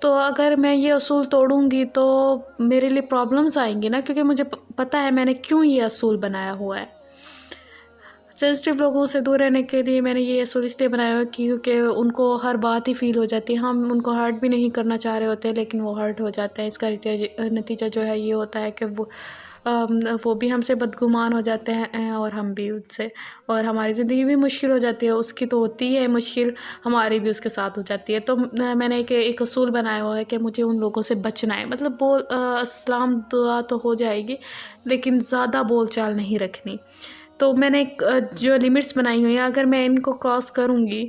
تو اگر میں یہ اصول توڑوں گی تو میرے لیے پرابلمس آئیں گی نا، کیونکہ مجھے پتہ ہے میں نے کیوں یہ اصول بنایا ہوا ہے۔ سینسٹیو لوگوں سے دور رہنے کے لیے میں نے یہ اصول اس لیے بنایا ہوا کیونکہ ان کو ہر بات ہی فیل ہو جاتی ہے، ہم ان کو ہرٹ بھی نہیں کرنا چاہ رہے ہوتے لیکن وہ ہرٹ ہو جاتے ہیں۔ اس کا نتیجہ جو ہے یہ ہوتا ہے کہ وہ بھی ہم سے بدگمان ہو جاتے ہیں اور ہم بھی ان سے، اور ہماری زندگی بھی مشکل ہو جاتی ہے، اس کی تو ہوتی ہے مشکل، ہماری بھی اس کے ساتھ ہو جاتی ہے۔ تو میں نے ایک اصول بنایا ہوا ہے کہ مجھے ان لوگوں سے بچنا ہے، مطلب السلام دعا تو ہو جائے گی لیکن زیادہ بول چال نہیں رکھنی۔ تو میں نے جو لمٹس بنائی ہوئی ہیں، اگر میں ان کو کراس کروں گی،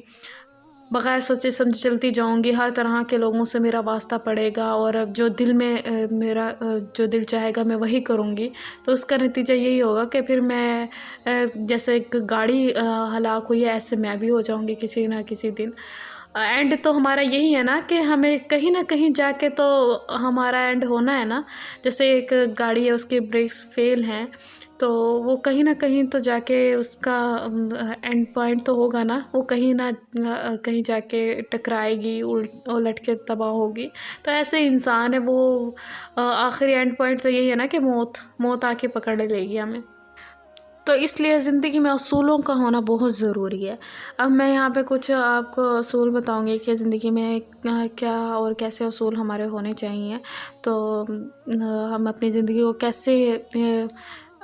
بغیر سوچے سمجھے چلتی جاؤں گی، ہر طرح کے لوگوں سے میرا واسطہ پڑے گا اور جو دل میں میرا جو دل چاہے گا میں وہی کروں گی، تو اس کا نتیجہ یہی ہوگا کہ پھر میں جیسے ایک گاڑی ہلاک ہوئی ہے ایسے میں بھی ہو جاؤں گی کسی نہ کسی دن۔ اینڈ تو ہمارا یہی ہے نا کہ ہمیں کہیں نہ کہیں جا کے تو ہمارا اینڈ ہونا ہے نا۔ جیسے ایک گاڑی ہے، اس کے بریکس فیل ہیں تو وہ کہیں نہ کہیں تو جا کے اس کا اینڈ پوائنٹ تو ہوگا نا، وہ کہیں نہ کہیں جا کے ٹکرائے گی، الٹ کے تباہ ہوگی۔ تو ایسے انسان ہے، وہ آخری اینڈ پوائنٹ تو یہی ہے نا کہ موت آ کے پکڑ لے گی ہمیں۔ تو اس لیے زندگی میں اصولوں کا ہونا بہت ضروری ہے۔ اب میں یہاں پہ کچھ آپ کو اصول بتاؤں گی کہ زندگی میں کیا اور کیسے اصول ہمارے ہونے چاہیے، تو ہم اپنی زندگی کو کیسے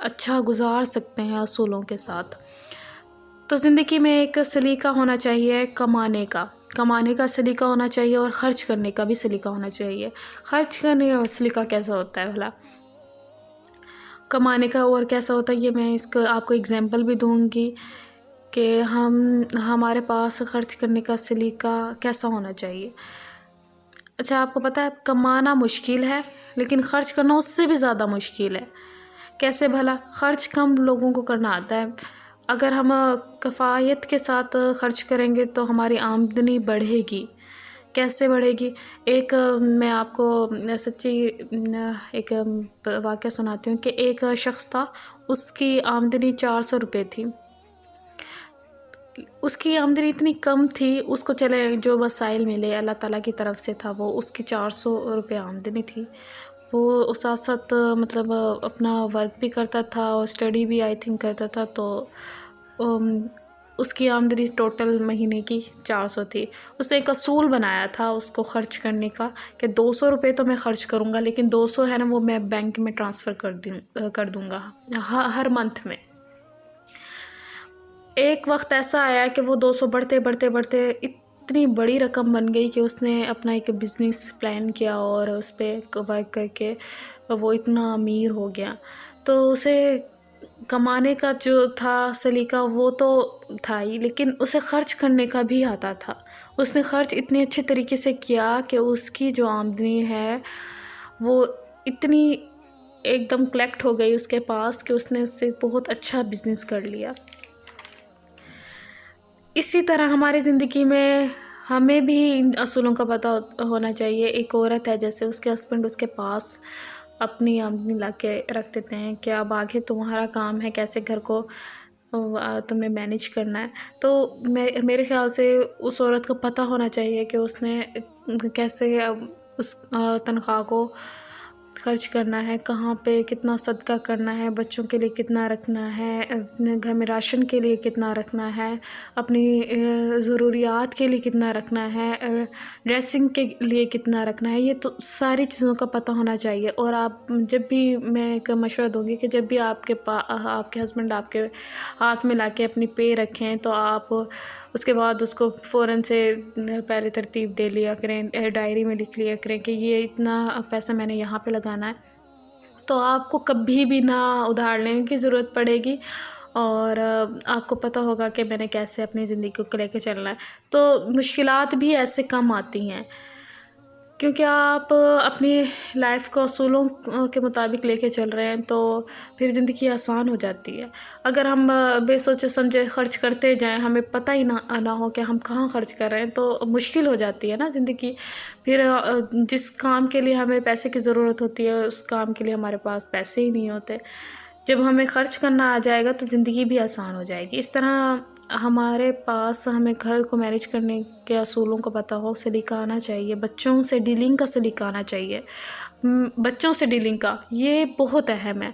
اچھا گزار سکتے ہیں اصولوں کے ساتھ۔ تو زندگی میں ایک سلیقہ ہونا چاہیے کمانے کا سلیقہ ہونا چاہیے اور خرچ کرنے کا بھی سلیقہ ہونا چاہیے۔ خرچ کرنے کا سلیقہ کیسا ہوتا ہے بھلا؟ کمانے کا اور کیسا ہوتا ہے یہ میں اس کا آپ کو اگزامپل بھی دوں گی کہ ہمارے پاس خرچ کرنے کا سلیقہ کیسا ہونا چاہیے۔ اچھا، آپ کو پتہ ہے کمانا مشکل ہے لیکن خرچ کرنا اس سے بھی زیادہ مشکل ہے۔ کیسے بھلا؟ خرچ کم لوگوں کو کرنا آتا ہے۔ اگر ہم کفایت کے ساتھ خرچ کریں گے تو ہماری آمدنی بڑھے گی۔ کیسے بڑھے گی؟ میں آپ کو سچی ایک واقعہ سناتی ہوں کہ ایک شخص تھا، اس کی آمدنی 400 روپے تھی۔ اس کی آمدنی اتنی کم تھی، اس کو چلے جو وسائل ملے اللہ تعالیٰ کی طرف سے تھا، وہ اس کی 400 روپے آمدنی تھی۔ وہ ساتھ ساتھ مطلب اپنا ورک بھی کرتا تھا اور اسٹڈی بھی آئی تھنک کرتا تھا، تو اس کی آمدنی ٹوٹل مہینے کی 400 تھی۔ اس نے ایک اصول بنایا تھا اس کو خرچ کرنے کا کہ 200 روپے تو میں خرچ کروں گا لیکن 200 ہے نا وہ میں بینک میں ٹرانسفر کر دوں گا ہر منتھ میں۔ ایک وقت ایسا آیا کہ وہ 200 بڑھتے بڑھتے بڑھتے اتنی بڑی رقم بن گئی کہ اس نے اپنا ایک بزنس پلان کیا اور اس پہ ورک کر کے وہ اتنا امیر ہو گیا۔ تو اسے کمانے کا جو تھا سلیقہ وہ تو تھا ہی، لیکن اسے خرچ کرنے کا بھی آتا تھا۔ اس نے خرچ اتنے اچھے طریقے سے کیا کہ اس کی جو آمدنی ہے وہ اتنی ایک دم کلیکٹ ہو گئی اس کے پاس کہ اس نے اس سے بہت اچھا بزنس کر لیا۔ اسی طرح ہماری زندگی میں ہمیں بھی ان اصولوں کا پتہ ہونا چاہیے۔ ایک عورت ہے، جیسے اس کے ہسبینڈ اس کے پاس اپنی آمدنی لا کے رکھ دیتے ہیں کہ اب آگے تمہارا کام ہے کیسے گھر کو تم نے مینیج کرنا ہے۔ تو میرے خیال سے اس عورت کو پتہ ہونا چاہیے کہ اس نے کیسے اس تنخواہ کو خرچ کرنا ہے، کہاں پہ کتنا صدقہ کرنا ہے، بچوں کے لیے کتنا رکھنا ہے، اپنے گھر میں راشن کے لیے کتنا رکھنا ہے، اپنی ضروریات کے لیے کتنا رکھنا ہے، ڈریسنگ کے لیے کتنا رکھنا ہے۔ یہ تو ساری چیزوں کا پتہ ہونا چاہیے۔ اور آپ جب بھی میں ایک مشورہ دوں گی کہ جب بھی آپ کے ہسبینڈ آپ کے ہاتھ میں لا کے اپنی پے رکھیں تو آپ اس کے بعد اس کو فوراً سے پہلے ترتیب دے لیا کریں، ڈائری میں لکھ لیا کریں کہ یہ اتنا پیسہ میں نے یہاں پہ لگانا ہے، تو آپ کو کبھی بھی نہ ادھار لینے کی ضرورت پڑے گی اور آپ کو پتہ ہوگا کہ میں نے کیسے اپنی زندگی کو لے کے چلنا ہے۔ تو مشکلات بھی ایسے کم آتی ہیں کیونکہ آپ اپنی لائف کو اصولوں کے مطابق لے کے چل رہے ہیں، تو پھر زندگی آسان ہو جاتی ہے۔ اگر ہم بے سوچے سمجھے خرچ کرتے جائیں، ہمیں پتہ ہی نہ ہو کہ ہم کہاں خرچ کر رہے ہیں، تو مشکل ہو جاتی ہے نا زندگی۔ پھر جس کام کے لیے ہمیں پیسے کی ضرورت ہوتی ہے اس کام کے لیے ہمارے پاس پیسے ہی نہیں ہوتے۔ جب ہمیں خرچ کرنا آ جائے گا تو زندگی بھی آسان ہو جائے گی۔ اس طرح ہمارے پاس ہمیں گھر کو مینیج کرنے کے اصولوں کو پتہ ہو، سلیقہ آنا چاہیے، بچوں سے ڈیلنگ کا سلیقہ آنا چاہیے۔ بچوں سے ڈیلنگ کا یہ بہت اہم ہے۔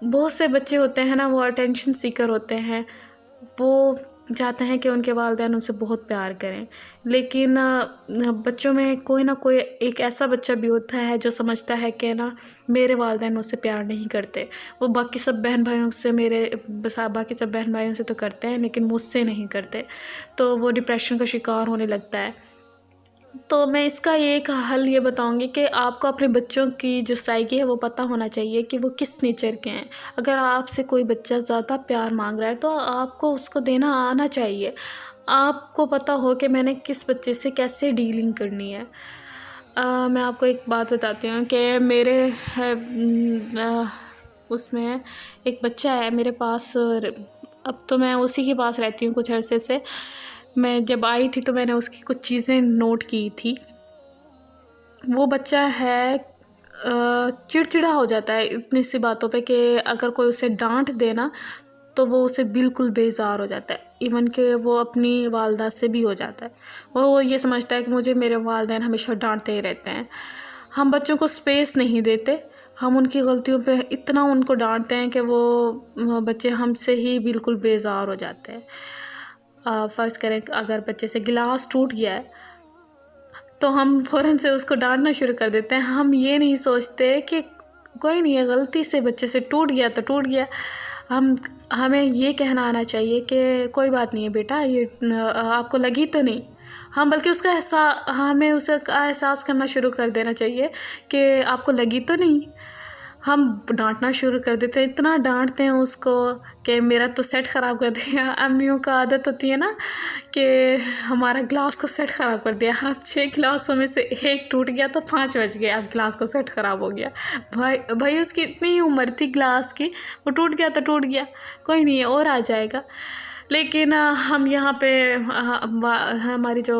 بہت سے بچے ہوتے ہیں نا، وہ اٹینشن سیکر ہوتے ہیں، وہ چاہتے ہیں کہ ان کے والدین ان سے بہت پیار کریں، لیکن بچوں میں کوئی نہ کوئی ایک ایسا بچہ بھی ہوتا ہے جو سمجھتا ہے کہ نا میرے والدین مجھ سے پیار نہیں کرتے، وہ باقی سب بہن بھائیوں سے باقی سب بہن بھائیوں سے تو کرتے ہیں لیکن مجھ سے نہیں کرتے، تو وہ ڈپریشن کا شکار ہونے لگتا ہے۔ تو میں اس کا ایک حل یہ بتاؤں گی کہ آپ کو اپنے بچوں کی جو سائیکی ہے وہ پتہ ہونا چاہیے کہ وہ کس نیچر کے ہیں۔ اگر آپ سے کوئی بچہ زیادہ پیار مانگ رہا ہے تو آپ کو اس کو دینا آنا چاہیے، آپ کو پتہ ہو کہ میں نے کس بچے سے کیسے ڈیلنگ کرنی ہے۔ میں آپ کو ایک بات بتاتی ہوں کہ میرے اس میں ایک بچہ ہے میرے پاس، اب تو میں اسی کے پاس رہتی ہوں کچھ عرصے سے۔ میں جب آئی تھی تو میں نے اس کی کچھ چیزیں نوٹ کی تھی۔ وہ بچہ ہے چڑچڑا ہو جاتا ہے اتنی سی باتوں پہ کہ اگر کوئی اسے ڈانٹ دے نا تو وہ اسے بالکل بیزار ہو جاتا ہے، ایون کہ وہ اپنی والدہ سے بھی ہو جاتا ہے۔ وہ یہ سمجھتا ہے کہ مجھے میرے والدین ہمیشہ ڈانٹتے ہی رہتے ہیں۔ ہم بچوں کو سپیس نہیں دیتے، ہم ان کی غلطیوں پہ اتنا ان کو ڈانٹتے ہیں کہ وہ بچے ہم سے ہی بالکل بیزار ہو جاتے ہیں۔ فرض کریں کہ اگر بچے سے گلاس ٹوٹ گیا ہے تو ہم فوراً سے اس کو ڈانٹنا شروع کر دیتے ہیں، ہم یہ نہیں سوچتے کہ کوئی نہیں ہے، غلطی سے بچے سے ٹوٹ گیا تو ٹوٹ گیا۔ ہمیں یہ کہنا آنا چاہیے کہ کوئی بات نہیں ہے بیٹا، یہ آپ کو لگی تو نہیں، ہم بلکہ اس کا ہمیں اسے احساس کرنا شروع کر دینا چاہیے کہ آپ کو لگی تو نہیں۔ ہم ڈانٹنا شروع کر دیتے ہیں، اتنا ڈانٹتے ہیں اس کو کہ میرا تو سیٹ خراب کر دیا۔ امیوں کا عادت ہوتی ہے نا کہ ہمارا گلاس کو سیٹ خراب کر دیا، اب 6 گلاسوں میں سے ایک ٹوٹ گیا تو 5 بچ گئے، اب گلاس کو سیٹ خراب ہو گیا۔ بھائی اس کی اتنی ہی عمر تھی گلاس کی، وہ ٹوٹ گیا تو ٹوٹ گیا، کوئی نہیں ہے اور آ جائے گا۔ لیکن ہم یہاں پہ ہماری جو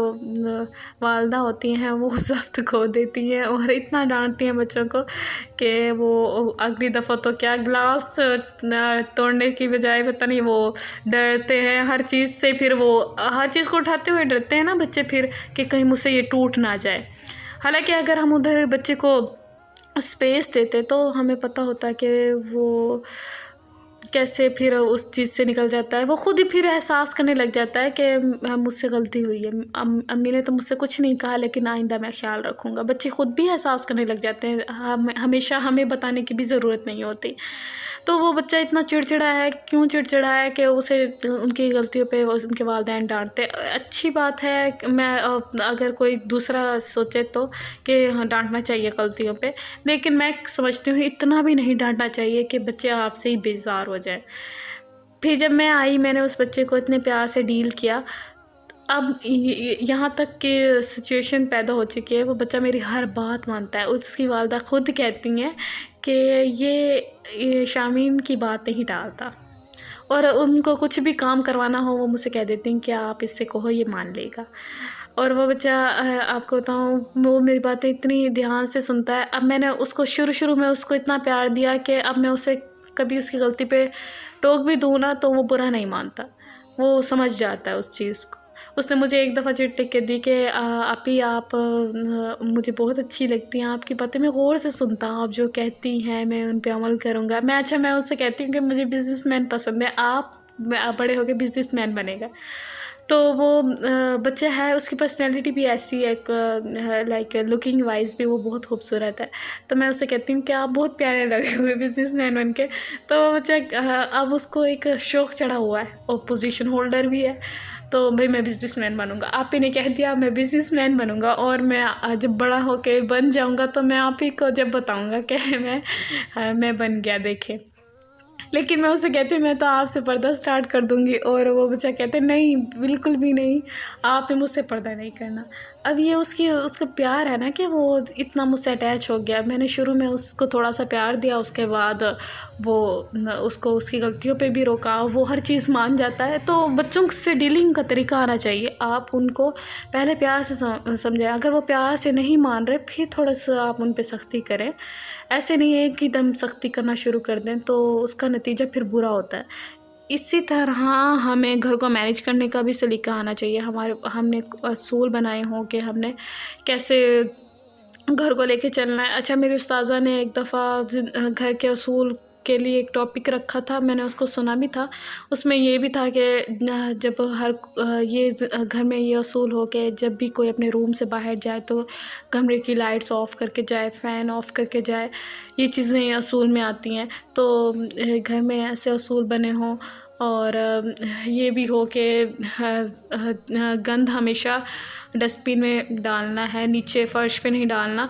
والدہ ہوتی ہیں وہ ضبط کھو دیتی ہیں اور اتنا ڈانٹتی ہیں بچوں کو کہ وہ اگلی دفعہ تو کیا گلاس توڑنے کی بجائے پتہ نہیں وہ ڈرتے ہیں ہر چیز سے، پھر وہ ہر چیز کو اٹھاتے ہوئے ڈرتے ہیں نا بچے پھر کہ کہیں مجھ سے یہ ٹوٹ نہ جائے۔ حالانکہ اگر ہم ادھر بچے کو اسپیس دیتے تو ہمیں پتہ ہوتا کہ وہ کیسے پھر اس چیز سے نکل جاتا ہے، وہ خود ہی پھر احساس کرنے لگ جاتا ہے کہ مجھ سے غلطی ہوئی ہے، امی نے تو مجھ سے کچھ نہیں کہا لیکن آئندہ میں خیال رکھوں گا۔ بچے خود بھی احساس کرنے لگ جاتے ہیں، ہمیشہ ہمیں بتانے کی بھی ضرورت نہیں ہوتی۔ تو وہ بچہ اتنا چڑچڑا ہے، کیوں چڑچڑا ہے کہ اسے ان کی غلطیوں پہ ان کے والدین ڈانٹتے۔ اچھی بات ہے، میں اگر کوئی دوسرا سوچے تو کہ ڈانٹنا چاہیے غلطیوں پہ، لیکن میں سمجھتی ہوں اتنا بھی نہیں ڈانٹنا چاہیے کہ بچے آپ سے ہی بیزار ہو جائیں۔ پھر جب میں آئی میں نے اس بچے کو اتنے پیار سے ڈیل کیا، اب یہاں تک کہ سچویشن پیدا ہو چکی ہے، وہ بچہ میری ہر بات مانتا ہے۔ اس کی والدہ خود کہتی ہیں کہ یہ شامین کی بات نہیں ٹالتا، اور ان کو کچھ بھی کام کروانا ہو وہ مجھ سے کہہ دیتی ہیں کہ آپ اس سے کہو یہ مان لے گا۔ اور وہ بچہ آپ کو بتاؤں وہ میری باتیں اتنی دھیان سے سنتا ہے۔ اب میں نے اس کو شروع میں اس کو اتنا پیار دیا کہ اب میں اسے کبھی اس کی غلطی پہ ٹوک بھی دوں نا تو وہ برا نہیں مانتا، وہ سمجھ جاتا ہے اس چیز کو۔ اس نے مجھے ایک دفعہ چٹ لکھ کے دی کہ آپی آپ مجھے بہت اچھی لگتی ہیں، آپ کی باتیں میں غور سے سنتا ہوں، آپ جو کہتی ہیں میں ان پہ عمل کروں گا۔ میں اس سے کہتی ہوں کہ مجھے بزنس مین پسند ہے، آپ بڑے ہو کے بزنس مین بنے گا۔ تو وہ بچہ ہے، اس کی پرسنالٹی بھی ایسی ہے، لائک لکنگ وائز بھی وہ بہت خوبصورت ہے۔ تو میں اسے کہتی ہوں کہ آپ بہت پیارے لگے ہوئے بزنس مین بن کے۔ تو وہ بچہ اب اس کو ایک شوق چڑھا ہوا ہے، اور پوزیشن ہولڈر بھی ہے، تو بھائی میں بزنس مین بنوں گا۔ آپ ہی نے کہہ دیا میں بزنس مین بنوں گا، اور میں جب بڑا ہو کے بن جاؤں گا تو میں آپ ہی کو جب بتاؤں گا کہ میں بن گیا دیکھے۔ لیکن میں اسے کہتی ہوں میں تو آپ سے پردہ سٹارٹ کر دوں گی، اور وہ بچہ کہتے نہیں بالکل بھی نہیں، آپ نے مجھ سے پردہ نہیں کرنا۔ اب یہ اس کا پیار ہے نا کہ وہ اتنا مجھ سے اٹیچ ہو گیا۔ میں نے شروع میں اس کو تھوڑا سا پیار دیا، اس کے بعد وہ اس کو اس کی غلطیوں پہ بھی روکا، وہ ہر چیز مان جاتا ہے۔ تو بچوں سے ڈیلنگ کا طریقہ آنا چاہیے، آپ ان کو پہلے پیار سے سمجھائیں، اگر وہ پیار سے نہیں مان رہے پھر تھوڑا سا آپ ان پہ سختی کریں، ایسے نہیں ایک ہی دم سختی کرنا شروع کر دیں تو اس کا نتیجہ پھر برا ہوتا ہے۔ اسی طرح ہمیں گھر کو مینیج کرنے کا بھی سلیقہ آنا چاہیے. ہم نے اصول بنائے ہوں کہ ہم نے کیسے گھر کو لے کے چلنا ہے. اچھا، میری استاذہ نے ایک دفعہ گھر کے اصول کے لیے ایک ٹاپک رکھا تھا، میں نے اس کو سنا بھی تھا. اس میں یہ بھی تھا کہ جب یہ گھر میں یہ اصول ہو کہ جب بھی کوئی اپنے روم سے باہر جائے تو کمرے کی لائٹس آف کر کے جائے، فین آف کر کے جائے. یہ چیزیں اصول میں آتی ہیں. تو گھر میں ایسے اصول بنے ہوں. اور یہ بھی ہو کہ گند ہمیشہ ڈسٹ بین میں ڈالنا ہے، نیچے فرش پہ نہیں ڈالنا.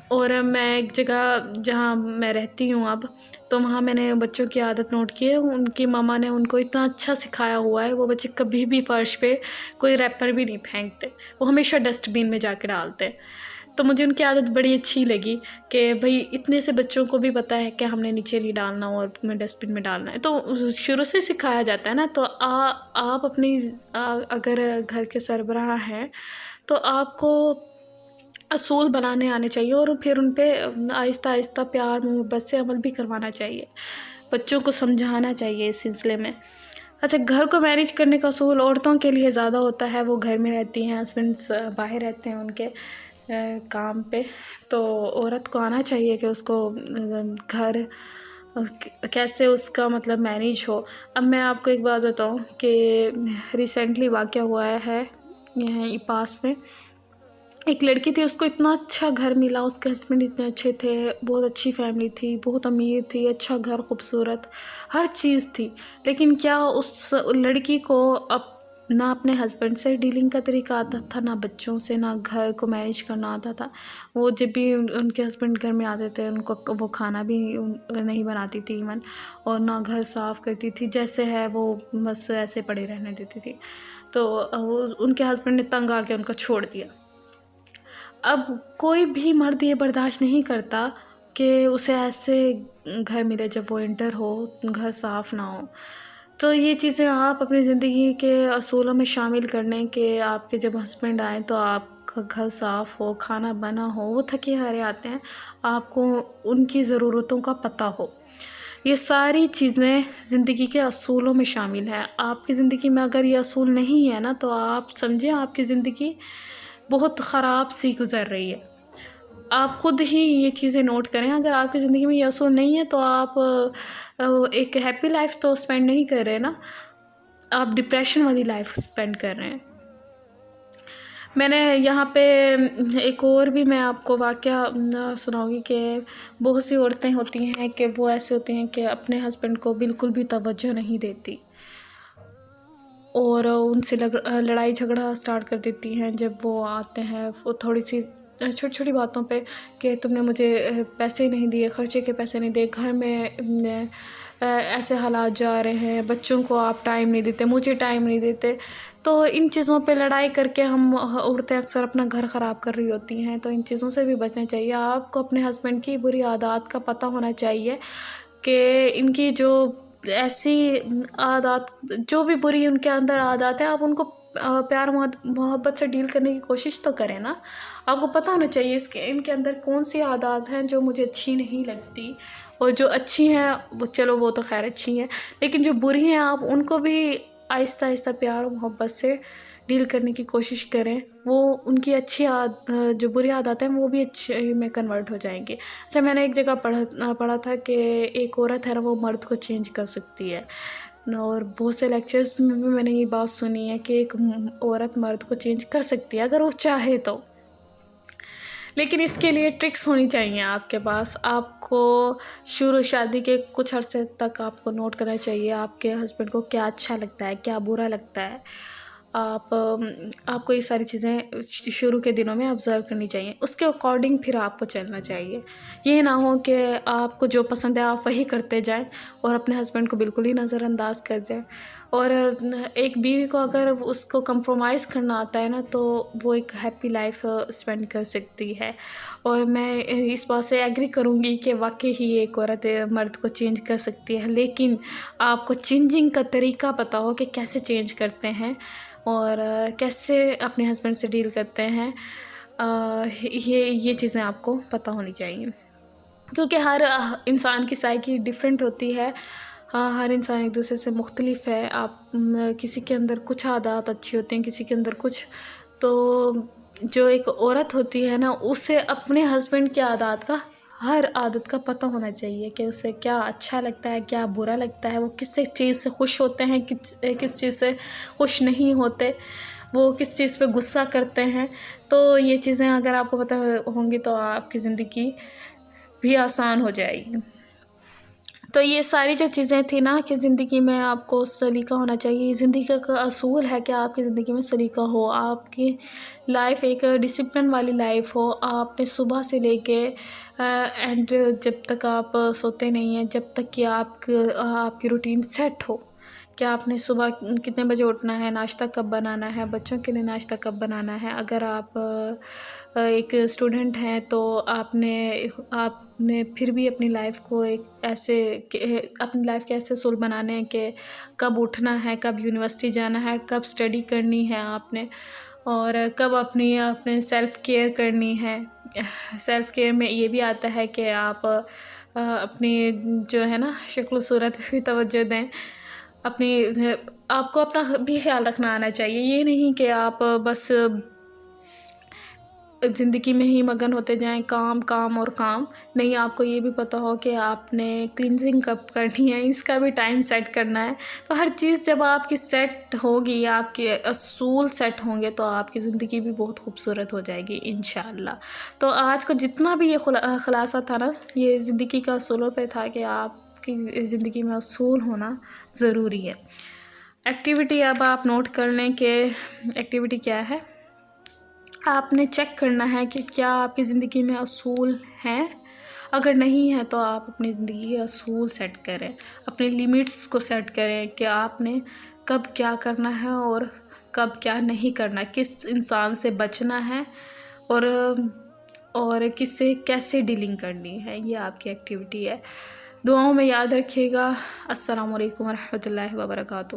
اور میں ایک جگہ جہاں میں رہتی ہوں اب، تو وہاں میں نے بچوں کی عادت نوٹ کی ہے. ان کی ماما نے ان کو اتنا اچھا سکھایا ہوا ہے، وہ بچے کبھی بھی فرش پہ کوئی ریپر بھی نہیں پھینکتے، وہ ہمیشہ ڈسٹ بین میں جا کے ڈالتے ہیں. تو مجھے ان کی عادت بڑی اچھی لگی کہ بھئی اتنے سے بچوں کو بھی پتہ ہے کہ ہم نے نیچے نہیں ڈالنا اور ڈسٹ بن میں ڈالنا ہے. تو شروع سے سکھایا جاتا ہے نا. تو آپ اپنی اگر گھر کے سربراہ ہیں تو آپ کو اصول بنانے آنے چاہیے اور پھر ان پہ آہستہ آہستہ پیار محبت سے عمل بھی کروانا چاہیے. بچوں کو سمجھانا چاہیے اس سلسلے میں. اچھا، گھر کو مینیج کرنے کا اصول عورتوں کے لیے زیادہ ہوتا ہے. وہ گھر میں رہتی ہیں، ہسبینڈس باہر رہتے ہیں ان کے کام پہ. تو عورت کو آنا چاہیے کہ اس کو گھر کیسے اس کا مطلب مینیج ہو. اب میں آپ کو ایک بات بتاؤں کہ ریسنٹلی واقعہ ہوا ہے یہیں پاس میں. ایک لڑکی تھی، اس کو اتنا اچھا گھر ملا، اس کے ہسبینڈ اتنے اچھے تھے، بہت اچھی فیملی تھی، بہت امیر تھی، اچھا گھر، خوبصورت ہر چیز تھی. لیکن کیا اس لڑکی کو نہ اپنے ہسبینڈ سے ڈیلنگ کا طریقہ آتا تھا، نہ بچوں سے، نہ گھر کو مینیج کرنا آتا تھا. وہ جب بھی ان کے ہسبینڈ گھر میں آتے تھے ان کو وہ کھانا بھی نہیں بناتی تھی ایون، اور نہ گھر صاف کرتی تھی. جیسے ہے وہ بس ایسے پڑے رہنے دیتی تھی. تو ان کے ہسبینڈ نے تنگ آ کے ان کو چھوڑ دیا. اب کوئی بھی مرد یہ برداشت نہیں کرتا کہ اسے ایسے گھر ملے جب وہ انٹر ہو، گھر صاف نہ ہو. تو یہ چیزیں آپ اپنی زندگی کے اصولوں میں شامل کر لیں کہ آپ کے جب ہسبینڈ آئیں تو آپ کا گھر صاف ہو، کھانا بنا ہو. وہ تھکے ہارے آتے ہیں، آپ کو ان کی ضرورتوں کا پتہ ہو. یہ ساری چیزیں زندگی کے اصولوں میں شامل ہیں. آپ کی زندگی میں اگر یہ اصول نہیں ہے نا تو آپ سمجھیں آپ کی زندگی بہت خراب سی گزر رہی ہے. آپ خود ہی یہ چیزیں نوٹ کریں. اگر آپ کی زندگی میں یہ اصول نہیں ہے تو آپ ایک ہیپی لائف تو اسپینڈ نہیں کر رہے نا، آپ ڈپریشن والی لائف اسپینڈ کر رہے ہیں. میں نے یہاں پہ ایک اور بھی میں آپ کو واقعہ سناؤں گی کہ بہت سی عورتیں ہوتی ہیں کہ وہ ایسے ہوتی ہیں کہ اپنے ہسبینڈ کو بالکل بھی توجہ نہیں دیتی اور ان سے لڑائی جھگڑا سٹارٹ کر دیتی ہیں جب وہ آتے ہیں. وہ تھوڑی سی چھوٹی چھوٹی باتوں پہ کہ تم نے مجھے پیسے نہیں دیے، خرچے کے پیسے نہیں دیے، گھر میں ایسے حالات جا رہے ہیں، بچوں کو آپ ٹائم نہیں دیتے، مجھے ٹائم نہیں دیتے. تو ان چیزوں پہ لڑائی کر کے ہم عورتیں اکثر اپنا گھر خراب کر رہی ہوتی ہیں. تو ان چیزوں سے بھی بچنا چاہیے. آپ کو اپنے ہسبینڈ کی بری عادات کا پتہ ہونا چاہیے کہ ان کی جو ایسی عادات، جو بھی بری ان کے اندر عادات ہیں، آپ ان کو پیار محبت سے ڈیل کرنے کی کوشش تو کریں نا. آپ کو پتہ ہونا چاہیے ان کے اندر کون سی عادات ہیں جو مجھے اچھی نہیں لگتی، اور جو اچھی ہیں وہ چلو وہ تو خیر اچھی ہیں، لیکن جو بری ہیں آپ ان کو بھی آہستہ آہستہ پیار و محبت سے ڈیل کرنے کی کوشش کریں. وہ ان کی اچھی جو بری عادات ہیں وہ بھی اچھے میں کنورٹ ہو جائیں گے. اچھا، میں نے ایک جگہ پڑھا تھا کہ ایک عورت ہے نا وہ مرد کو چینج کر سکتی ہے. اور بہت سے لیکچرز میں نے یہ بات سنی ہے کہ ایک عورت مرد کو چینج کر سکتی ہے اگر وہ چاہے تو، لیکن اس کے لیے ٹرکس ہونی چاہیے آپ کے پاس. آپ کو شروع شادی کے کچھ عرصے تک آپ کو نوٹ کرنا چاہیے آپ کے ہسبینڈ کو کیا اچھا لگتا ہے، کیا برا لگتا ہے. آپ کو یہ ساری چیزیں شروع کے دنوں میں آبزرو کرنی چاہیے. اس کے اکارڈنگ پھر آپ کو چلنا چاہیے. یہ نہ ہو کہ آپ کو جو پسند ہے آپ وہی کرتے جائیں اور اپنے ہسبینڈ کو بالکل ہی نظر انداز کر دیں. اور ایک بیوی کو اگر اس کو کمپرومائز کرنا آتا ہے نا تو وہ ایک ہیپی لائف اسپینڈ کر سکتی ہے. اور میں اس بات سے ایگری کروں گی کہ واقعی ہی ایک عورت مرد کو چینج کر سکتی ہے، لیکن آپ کو چینجنگ کا طریقہ پتہ ہو کہ کیسے چینج کرتے ہیں اور کیسے اپنے ہسبینڈ سے ڈیل کرتے ہیں. یہ چیزیں آپ کو پتہ ہونی چاہیے، کیونکہ ہر انسان کی سائیکی ڈیفرنٹ ہوتی ہے. ہاں، ہر انسان ایک دوسرے سے مختلف ہے. آپ کسی کے اندر کچھ عادات اچھی ہوتی ہیں، کسی کے اندر کچھ. تو جو ایک عورت ہوتی ہے نا، اسے اپنے ہسبینڈ کی عادات کا، ہر عادت کا پتہ ہونا چاہیے کہ اسے کیا اچھا لگتا ہے، کیا برا لگتا ہے، وہ کس چیز سے خوش ہوتے ہیں، کس چیز سے خوش نہیں ہوتے، وہ کس چیز پہ غصہ کرتے ہیں. تو یہ چیزیں اگر آپ کو پتہ ہوں گی تو آپ کی زندگی بھی آسان ہو جائے گی. تو یہ ساری جو چیزیں تھیں نا کہ زندگی میں آپ کو سلیقہ ہونا چاہیے. زندگی کا اصول ہے کہ آپ کی زندگی میں سلیقہ ہو، آپ کی لائف ایک ڈسپلن والی لائف ہو. آپ نے صبح سے لے کے اینڈ جب تک آپ سوتے نہیں ہیں، جب تک کہ آپ کی روٹین سیٹ ہو کہ آپ نے صبح کتنے بجے اٹھنا ہے، ناشتہ کب بنانا ہے، بچوں کے لیے ناشتہ کب بنانا ہے. اگر آپ ایک اسٹوڈنٹ ہیں تو آپ نے پھر بھی اپنی لائف کو ایک اپنی لائف کے ایسے اصول بنانے ہیں کہ کب اٹھنا ہے، کب یونیورسٹی جانا ہے، کب اسٹڈی کرنی ہے آپ نے، اور کب اپنے سیلف کیئر کرنی ہے. سیلف کیئر میں یہ بھی آتا ہے کہ آپ اپنی جو ہے نا شکل و صورت پہ بھی توجہ دیں. آپ کو اپنا بھی خیال رکھنا آنا چاہیے. یہ نہیں کہ آپ بس زندگی میں ہی مگن ہوتے جائیں، کام کام اور کام. نہیں، آپ کو یہ بھی پتہ ہو کہ آپ نے کلینزنگ کب کرنی ہے، اس کا بھی ٹائم سیٹ کرنا ہے. تو ہر چیز جب آپ کی سیٹ ہوگی، آپ کے اصول سیٹ ہوں گے، تو آپ کی زندگی بھی بہت خوبصورت ہو جائے گی انشاءاللہ. تو آج کو جتنا بھی یہ خلاصہ تھا نا، یہ زندگی کا اصولوں پہ تھا کہ آپ کی زندگی میں اصول ہونا ضروری ہے. ایکٹیویٹی اب آپ نوٹ کر لیں کہ ایکٹیویٹی کیا ہے. آپ نے چیک کرنا ہے کہ کیا آپ کی زندگی میں اصول ہیں. اگر نہیں ہے تو آپ اپنی زندگی کے اصول سیٹ کریں، اپنے لیمٹس کو سیٹ کریں کہ آپ نے کب کیا کرنا ہے اور کب کیا نہیں کرنا، کس انسان سے بچنا ہے اور کس سے کیسے ڈیلنگ کرنی ہے. یہ آپ کی ایکٹیویٹی ہے. دعاؤں میں یاد رکھیے گا. السلام علیکم ورحمۃ اللہ وبرکاتہ.